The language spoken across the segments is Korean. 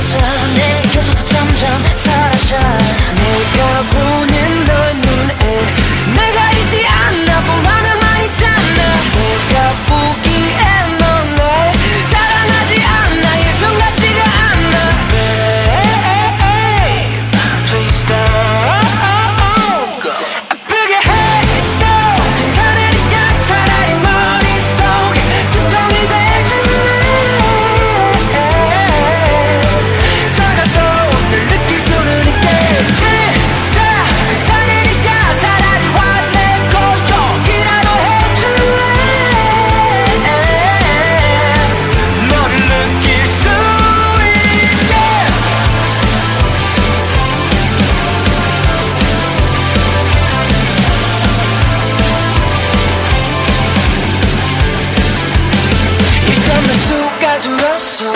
없어 내게서도 점점 사라져 내가 보는 널 눈에 내가 있지 않나 보라는 있잖아 내가 보기엔 넌 날 사랑하지 않나 예전 같지가 않나 Babe, please don't go 아프게 해도 괜찮으니까 차라리 머릿속에 두통이 되줄래 작아도 늘 느낄 수는 있게 진짜 괜찮으니까 차라리 화내고 욕이라도 해줄래 너를 느낄 수 있게 일단 몇 수가 줄었어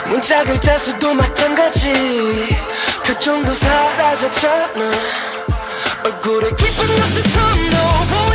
문자 글자 수도 마찬가지 표정도 사라졌잖아 얼굴에 깊은 모습도 너